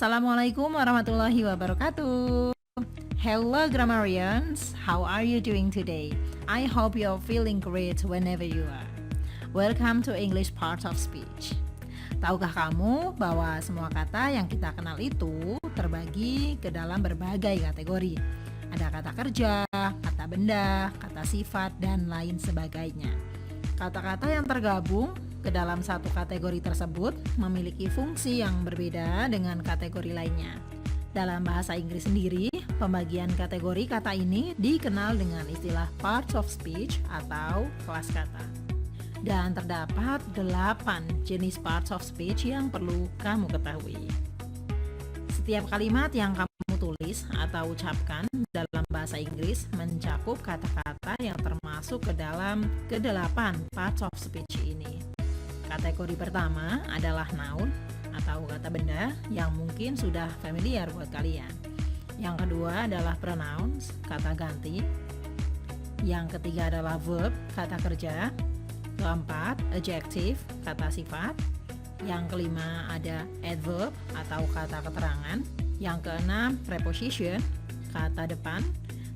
Assalamualaikum warahmatullahi wabarakatuh. Hello grammarians, how are you doing today? I hope you're feeling great whenever you are. Welcome to English Part of Speech. Tahukah kamu bahwa semua kata yang kita kenal itu terbagi ke dalam berbagai kategori? Ada kata kerja, kata benda, kata sifat, dan lain sebagainya. Kata-kata yang tergabung ke dalam satu kategori tersebut memiliki fungsi yang berbeda dengan kategori lainnya. Dalam bahasa Inggris sendiri, pembagian kategori kata ini dikenal dengan istilah parts of speech atau kelas kata. Dan terdapat 8 jenis parts of speech yang perlu kamu ketahui. Setiap kalimat yang kamu tulis atau ucapkan dalam bahasa Inggris mencakup kata-kata yang termasuk ke dalam ke-8 parts of speech ini. Kategori pertama adalah noun atau kata benda yang mungkin sudah familiar buat kalian. Yang kedua adalah pronouns, kata ganti. Yang ketiga adalah verb, kata kerja. Keempat, adjective, kata sifat. Yang kelima ada adverb atau kata keterangan. Yang keenam, preposition, kata depan.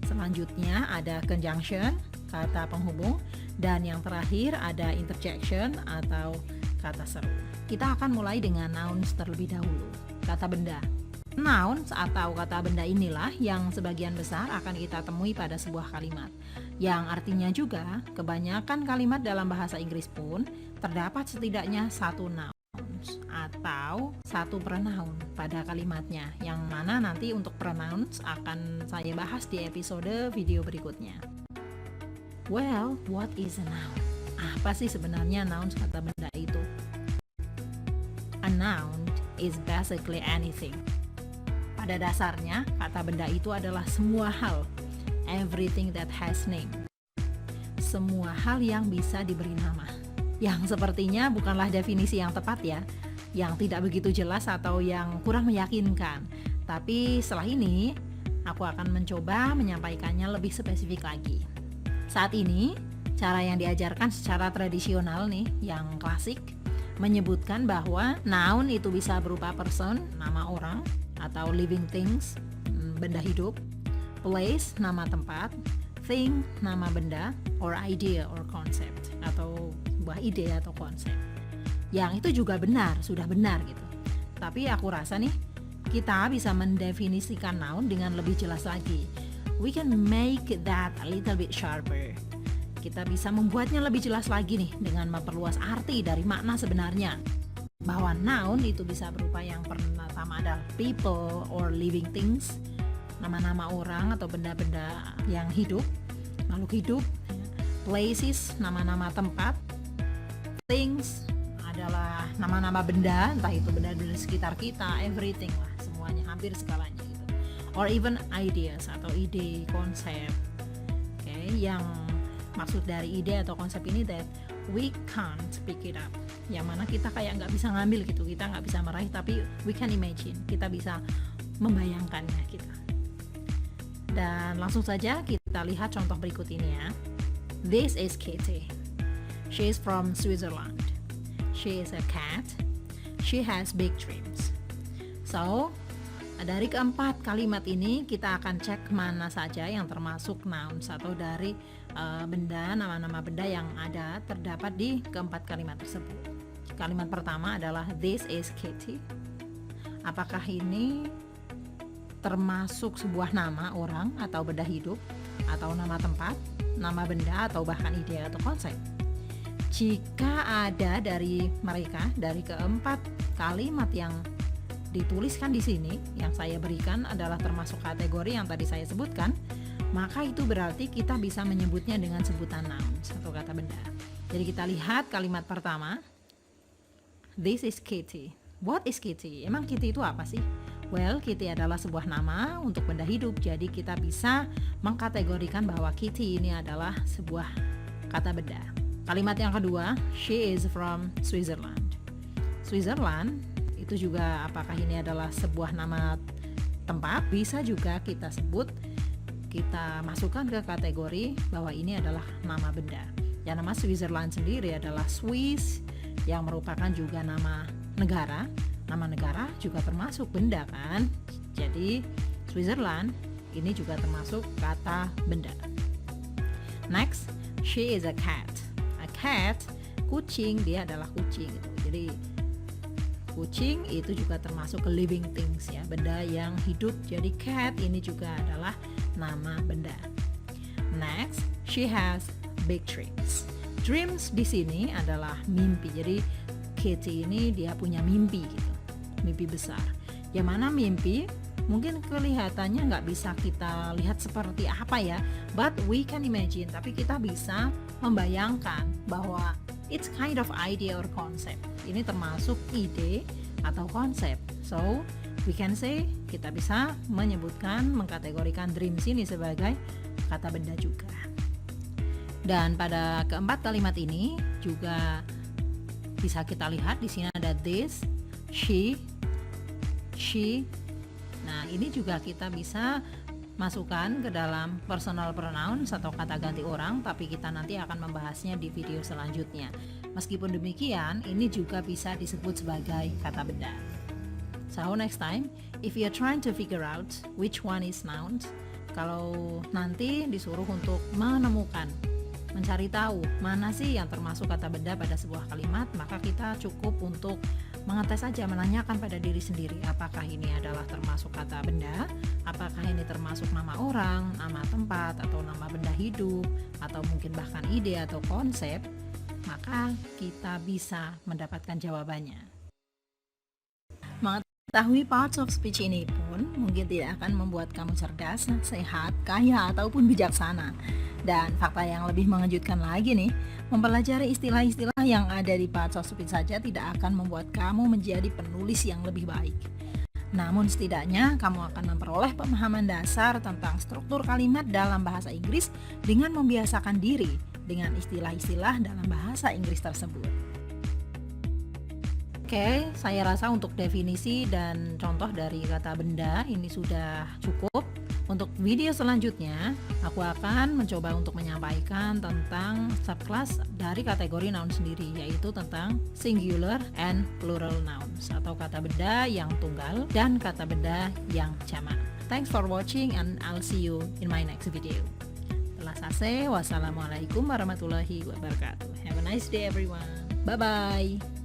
Selanjutnya ada conjunction, kata penghubung. Dan yang terakhir ada interjection atau kata seru. Kita akan mulai dengan nouns terlebih dahulu, kata benda. Nouns atau kata benda inilah yang sebagian besar akan kita temui pada sebuah kalimat. Yang artinya juga kebanyakan kalimat dalam bahasa Inggris pun terdapat setidaknya satu nouns atau satu pronoun pada kalimatnya, yang mana nanti untuk pronouns akan saya bahas di episode video berikutnya. Well, what is a noun? Apa sih sebenarnya nouns kata benda itu? A noun is basically anything. Pada dasarnya, kata benda itu adalah semua hal, everything that has name. Semua hal yang bisa diberi nama. Yang sepertinya bukanlah definisi yang tepat ya, yang tidak begitu jelas atau yang kurang meyakinkan. Tapi setelah ini, aku akan mencoba menyampaikannya lebih spesifik lagi. Saat ini, cara yang diajarkan secara tradisional nih, yang klasik, menyebutkan bahwa noun itu bisa berupa person, nama orang, atau living things, benda hidup, place, nama tempat, thing, nama benda, or idea or concept, atau sebuah ide atau konsep. Yang itu juga benar, sudah benar gitu. Tapi aku rasa nih, kita bisa mendefinisikan noun dengan lebih jelas lagi. We can make that a little bit sharper. Kita bisa membuatnya lebih jelas lagi nih dengan memperluas arti dari makna sebenarnya. Bahwa noun itu bisa berupa yang pertama adalah people or living things, nama-nama orang atau benda-benda yang hidup, makhluk hidup. Places, nama-nama tempat. Things adalah nama-nama benda, entah itu benda di sekitar kita, everything lah, semuanya, hampir segalanya. Or even ideas atau ide, konsep. Yang maksud dari ide atau konsep ini that we can't pick it up. Yang mana kita kayak nggak bisa ngambil gitu, kita nggak bisa meraih, tapi we can imagine, kita bisa membayangkannya kita. Dan langsung saja kita lihat contoh berikut ini ya. This is Kitty. She is from Switzerland. She is a cat. She has big dreams. So, dari keempat kalimat ini kita akan cek mana saja yang termasuk nouns atau dari benda, nama-nama benda yang ada terdapat di keempat kalimat tersebut. Kalimat pertama adalah this is Kitty. Apakah ini termasuk sebuah nama orang atau benda hidup, atau nama tempat, nama benda, atau bahkan ide atau konsep? Jika ada dari mereka, dari keempat kalimat yang dituliskan di sini, yang saya berikan adalah termasuk kategori yang tadi saya sebutkan, maka itu berarti kita bisa menyebutnya dengan sebutan nouns atau kata benda. Jadi kita lihat kalimat pertama, this is Kitty. What is Kitty? Emang Kitty itu apa sih? Well, Kitty adalah sebuah nama untuk benda hidup, jadi kita bisa mengkategorikan bahwa Kitty ini adalah sebuah kata benda. Kalimat yang kedua, she is from Switzerland. Switzerland itu juga apakah ini adalah sebuah nama tempat? Bisa juga kita sebut, kita masukkan ke kategori bahwa ini adalah nama benda. Ya, nama Switzerland sendiri adalah Swiss, yang merupakan juga nama negara Nama negara juga termasuk benda kan? Jadi Switzerland ini juga termasuk kata benda. Next, she is a cat. A cat, kucing, dia adalah kucing gitu. Jadi kucing itu juga termasuk ke living things ya, benda yang hidup. Jadi cat ini juga adalah nama benda. Next, she has big dreams. Dreams di sini adalah mimpi. Jadi Kitty ini dia punya mimpi gitu, mimpi besar. Yang mana mimpi mungkin kelihatannya nggak bisa kita lihat seperti apa ya, but we can imagine, tapi kita bisa membayangkan bahwa it's kind of idea or concept. Ini termasuk ide atau konsep. So we can say, kita bisa menyebutkan, mengkategorikan dreams ini sebagai kata benda juga. Dan pada keempat kalimat ini juga bisa kita lihat di sini ada this, she. Nah, ini juga kita bisa masukkan ke dalam personal pronouns atau kata ganti orang, tapi kita nanti akan membahasnya di video selanjutnya. Meskipun demikian, ini juga bisa disebut sebagai kata benda. So next time, if you're trying to figure out which one is noun, kalau nanti disuruh untuk menemukan, mencari tahu mana sih yang termasuk kata benda pada sebuah kalimat, maka kita cukup untuk mengetes saja, menanyakan pada diri sendiri, apakah ini adalah termasuk kata benda, apakah ini termasuk nama orang, nama tempat, atau nama benda hidup, atau mungkin bahkan ide atau konsep, maka kita bisa mendapatkan jawabannya. Mengetahui parts of speech ini pun mungkin tidak akan membuat kamu cerdas, sehat, kaya, ataupun bijaksana. Dan fakta yang lebih mengejutkan lagi nih, mempelajari istilah-istilah yang ada di parts of speech saja tidak akan membuat kamu menjadi penulis yang lebih baik. Namun setidaknya kamu akan memperoleh pemahaman dasar tentang struktur kalimat dalam bahasa Inggris dengan membiasakan diri dengan istilah-istilah dalam bahasa Inggris tersebut. Oke, saya rasa untuk definisi dan contoh dari kata benda ini sudah cukup. Untuk video selanjutnya, aku akan mencoba untuk menyampaikan tentang subclass dari kategori noun sendiri, yaitu tentang singular and plural nouns, atau kata benda yang tunggal dan kata benda yang jamak. Thanks for watching and I'll see you in my next video. Telah selesai. Wassalamualaikum warahmatullahi wabarakatuh. Have a nice day everyone. Bye-bye.